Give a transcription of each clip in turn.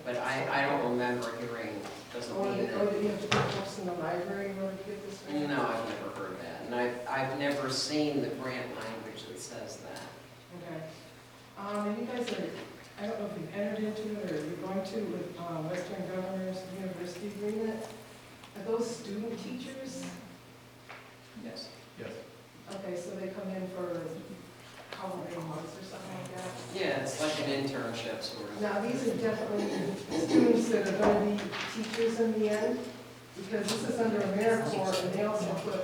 but I don't remember hearing, doesn't Or mean do that. you have to put books in the library in order to get this grant? No, I've never heard that, and I've never seen the grant language that says that. Okay. And you guys are, I don't know if you've entered into it or you're going to with Western Governors University Agreement. Are those student teachers? Yes. Yes. Okay, so they come in for how many months or something like that? Yeah, it's like an internship sort of. Now, these are definitely students that are going to be teachers in the end, because this is under AmeriCorps, and they also put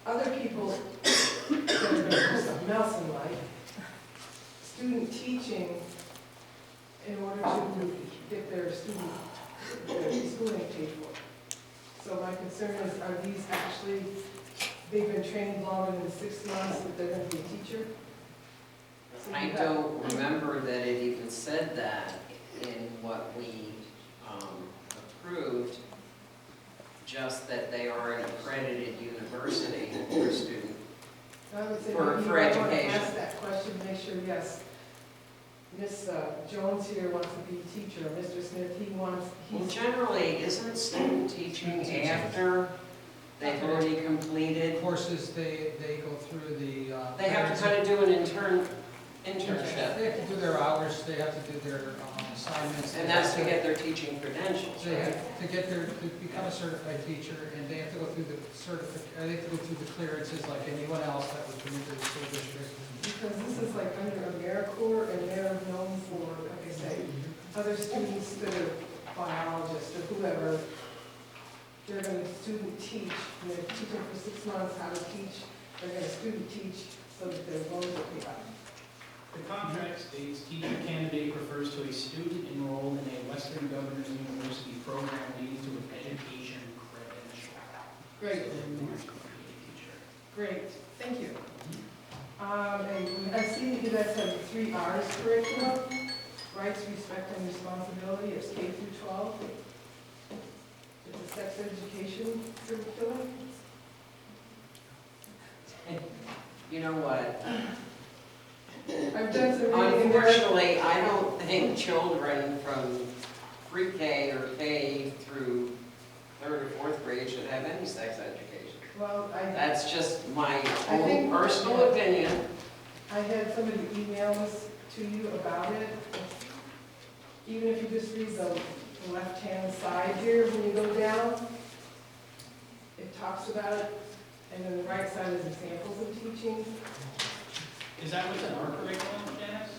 other people that are going to do something else in life, student teaching, in order to get their schooling paid for. So my concern is, are these actually, they've been trained longer than 6 months that they're going to be a teacher? So I you got- don't remember that it even said that in what we approved, just that they are an accredited university for student. I would say For maybe you might want to education. ask that question, make sure, yes, Miss Jones here wants to be a teacher, Mr. Smith, he wants, Well, he's, generally, isn't student teaching after they've already completed? Courses, they go through the. They have to kind of do an internship, They have to do their hours, they have to do their assignments. and that's to get their teaching credentials, They right? have to get their, to become a certified teacher, and they have to go through the they have to go through the clearances like anyone else that would come into the school district. because this is like under AmeriCorps, and they're known for, like I say, other students that are biologists or whoever, they're going to student teach, and they're teaching for 6 months how to teach, they're going to student teach so that their loans will pay back. The contract states teacher candidate refers to a student enrolled in a Western Governors University program leading to an education credential. Great. Great, thank you. And I see that you guys have 3 R's curriculum, rights, respect, and responsibility, it's K through 12. It's a sex education curriculum. You know what? I've done some reading there. Unfortunately, I don't think children from pre-K or K through 3rd or 4th grade should have any sex education. Well, That's just my I think- own personal opinion. I had somebody email this to you about it. Even if you just read the left-hand side here, when you go down, it talks about it, and then the right side is examples of teaching. Is that what's in our curriculum, Janice?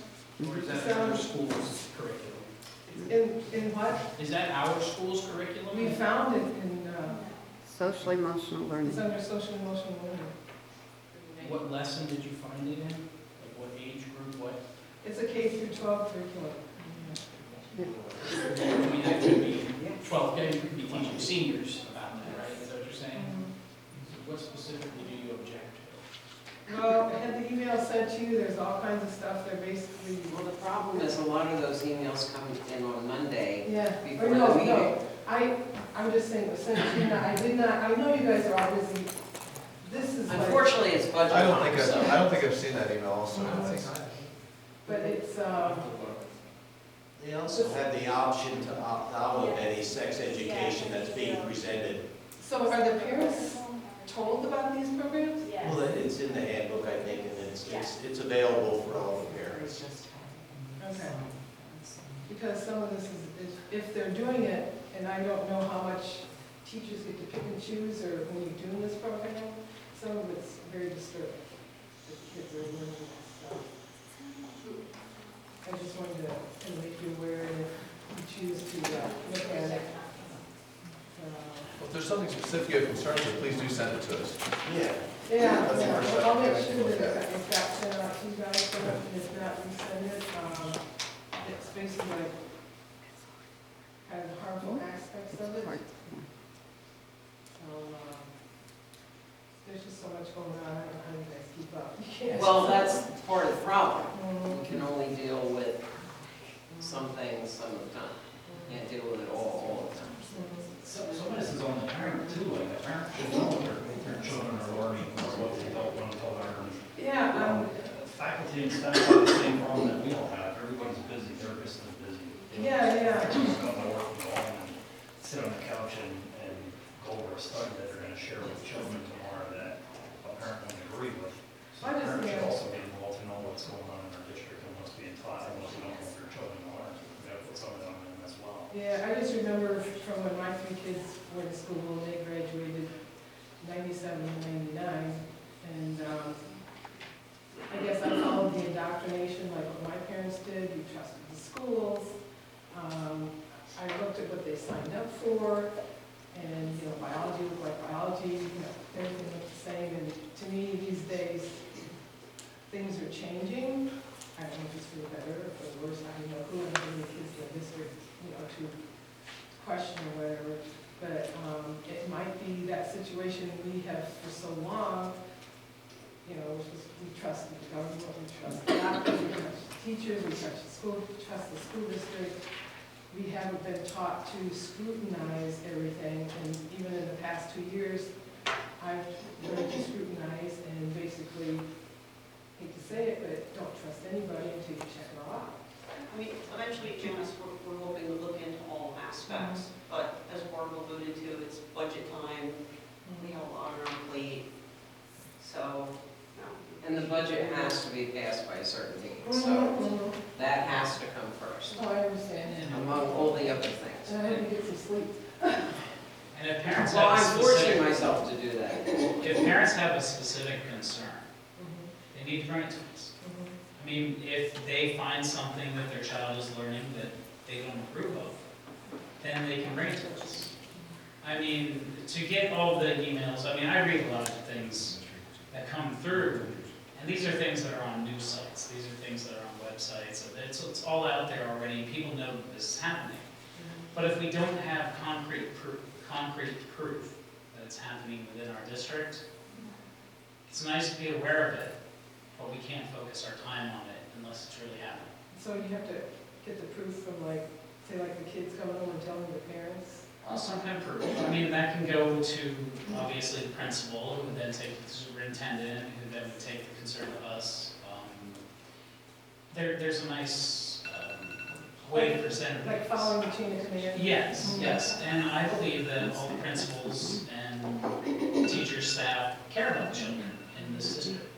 Or is that So- our school's curriculum? In what? Is that our school's curriculum? We found it in, Social emotional it's learning. under social emotional learning. What lesson did you find it in? Like what age group, what? It's a K through 12 curriculum. I mean, that could be 12, you could be teaching seniors about that, right? Is that what you're saying? So what specifically do you object to? Well, I had the email sent to you, there's all kinds of stuff, they're basically, Well, the problem is a lot of those emails come in on Monday yeah. before Or no, the meeting. no, I'm just saying, it was sent to you, I did not, I know you guys are all busy. This is like, Unfortunately, it's budget I don't time, think so. I don't think I've seen that email also. but it's, They also have the option to opt out of any sex education that's being presented. so are the parents told about these programs? Well, it's in the handbook, I think, and it's available for all the parents. Okay. Because some of this is, if they're doing it, and I don't know how much teachers get to pick and choose, or when you're doing this program, some of it's very disturbing. The kids are learning this stuff. I just wanted to kind of make you aware, and if you choose to look at it. If there's something specific you're concerned with, please do send it to us. Yeah. Yeah, That's the yeah, first well, I'll step. make sure that it got sent out to you guys, so if not, we send it. It's basically like kind of the harmful aspects of it. So, there's just so much going on, I don't know how you guys keep up. You can't. Well, that's part of the problem. Mhm. We can only deal with some things some of the time. Can't deal with it all the time. Some of this is on the parent too, like the parent should know what their children are learning or what they don't want to learn. Yeah, Faculty and staff have the same problem that we all have, everybody's busy, therapists are busy. Yeah. Just go to work from home and sit on the couch and go over a study that they're gonna share with children tomorrow that a parent won't agree with. So I the parent should understand. also be involved to know what's going on in our district and what's being taught and what's going on with their children to learn. We have to put some of that on them as well. Yeah, I just remember from when my three kids went to school, they graduated 97 and 99, and I guess I followed the indoctrination like what my parents did. We trusted the schools. I looked at what they signed up for, and, you know, biology looked like biology, you know, everything looked the same, and to me, these days, things are changing. I don't know if it's for the better or for the worse, I don't know who and how many kids in the district, you know, to question or whatever, but it might be that situation we have for so long, you know, we trust the government, we trust the doctors, we trust the teachers, we trust the school, trust the school district. We haven't been taught to scrutinize everything, and even in the past 2 years, I've learned to scrutinize and basically, hate to say it, but don't trust anybody until you check it all out. I mean, eventually, Janice, we're hoping to look into all aspects, but as Barbara alluded to, it's budget time, we have a lot on our plate, so, no. And the budget has to be passed by a certain date, so that has to come first, Oh, I understand. among all the other things. And I had to get some sleep. And if parents Well, have a I'm forcing specific, myself to do that. if parents have a specific concern, Mhm, they need to bring it to us. mhm. I mean, if they find something that their child is learning that they don't approve of, then they can bring it to us. I mean, to get all the emails, I mean, I read a lot of things that come through, and these are things that are on news sites, these are things that are on websites, it's all out there already, people know that this is happening. But if we don't have concrete proof that it's happening within our district, it's nice to be aware of it, but we can't focus our time on it unless it's really happening. So you have to get the proof from like, say like the kids coming home and telling the parents? Well, some kind of proof. I mean, that can go to, obviously, the principal, who would then take the superintendent, who then would take the concern to us. There's a nice way to present it. Like following the chain of command? Yes, yes, and I believe that all the principals and teachers, staff care about the children in this district.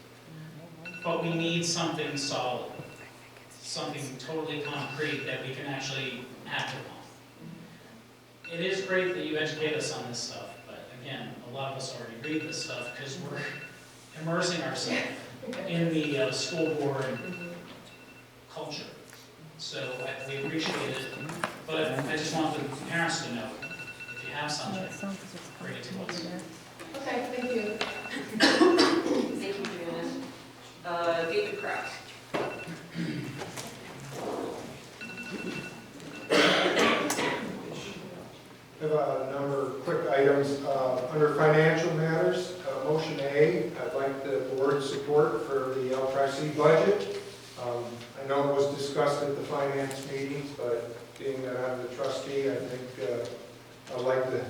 But we need something solid, something totally concrete that we can actually act upon. It is great that you educate us on this stuff, but again, a lot of us already read this stuff because we're immersing ourselves in the school board culture. So we appreciate it, but I just want the parents to know, if you have something, bring it to us. Okay, thank you. Thank you, Janice. David Kraft. I have a number of quick items. Under financial matters, motion A, I'd like the board's support for the L-Tri-C budget. I know it was discussed at the finance meetings, but being that I'm the trustee, I think I'd like to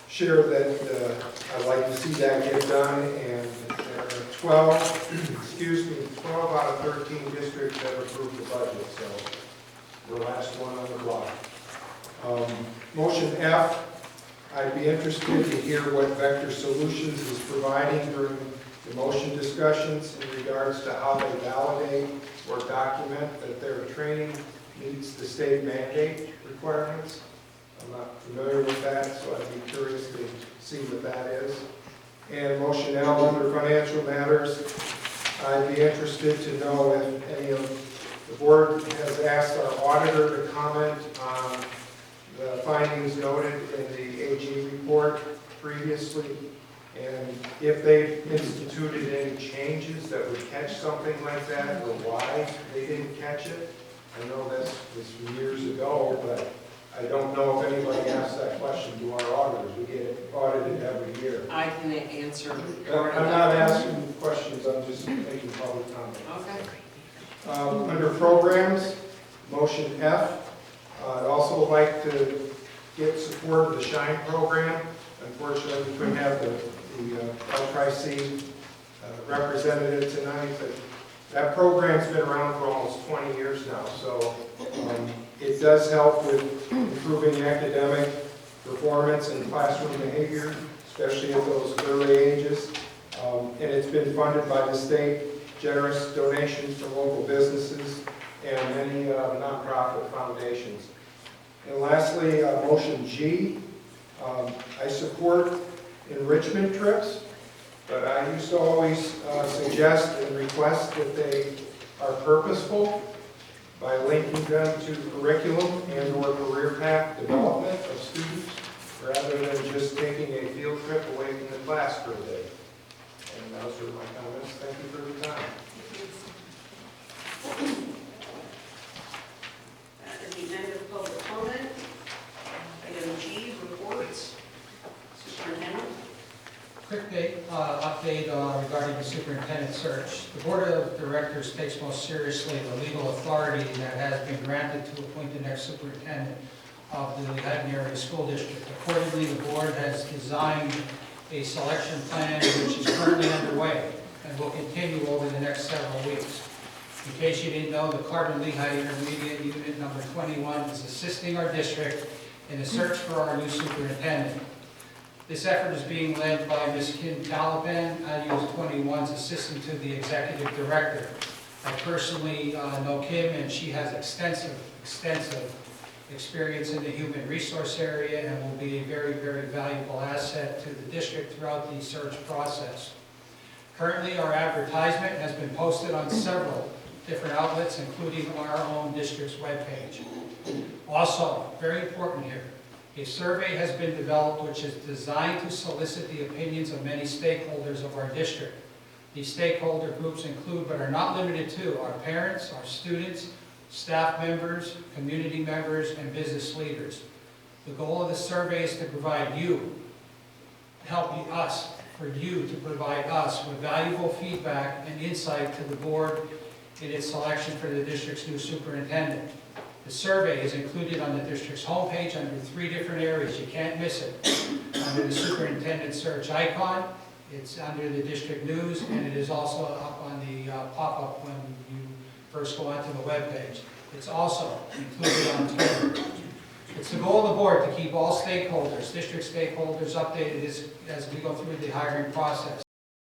share that I'd like to see that get done, and there are 12 out of 13 districts that approved the budget, so the last one on the block. Motion F, I'd be interested to hear what Vector Solutions is providing during the motion discussions in regards to how they validate or document that their training meets the state mandate requirements. I'm not familiar with that, so I'd be curious to see what that is. And motion L, under financial matters, I'd be interested to know if any of the board has asked our auditor to comment on the findings noted in the AG report previously, and if they instituted any changes that would catch something like that, or why they didn't catch it. I know this was from years ago, but I don't know if anybody asked that question to our auditors. We get it audited every year. I can answer. I'm not asking questions, I'm just making public comment. Okay. Under programs, motion F, I'd also like to get support of the SHINE program. Unfortunately, we couldn't have the L-Tri-C representative tonight, but that program's been around for almost 20 years now, so It does help with improving academic performance and classroom behavior, especially at those early ages. And it's been funded by the state, generous donations from local businesses, and many nonprofit foundations. And lastly, motion G, I support enrichment trips, but I used to always suggest and request that they are purposeful by linking them to curriculum and or career path development of students, rather than just taking a field trip away from the class for a day. And those are my comments. Thank you for the time. That is the end of public comment. Item G, reports. Superintendent. Quick update regarding the superintendent search. The Board of Directors takes most seriously the legal authority that has been granted to appoint the next superintendent of the Lehighton Area School District. Accordingly, the board has designed a selection plan which is currently underway and will continue over the next several weeks. In case you didn't know, the Carbon Lehigh Intermediate Unit number 21 is assisting our district in the search for our new superintendent. This effort is being led by Ms. Kim Taliban, IU's 21's assistant to the executive director. I personally know Kim, and she has extensive experience in the human resource area and will be a very, very valuable asset to the district throughout the search process. Currently, our advertisement has been posted on several different outlets, including our own district's webpage. Also, very important here, a survey has been developed which is designed to solicit the opinions of many stakeholders of our district. These stakeholder groups include, but are not limited to, our parents, our students, staff members, community members, and business leaders. The goal of the survey is to provide you, for you to provide us with valuable feedback and insight to the board in its selection for the district's new superintendent. The survey is included on the district's homepage under 3 different areas. You can't miss it. Under the superintendent search icon, it's under the district news, and it is also up on the pop-up when you first go onto the webpage. It's also included on Twitter. It's the goal of the board to keep all stakeholders, district stakeholders, updated as we go through the hiring process.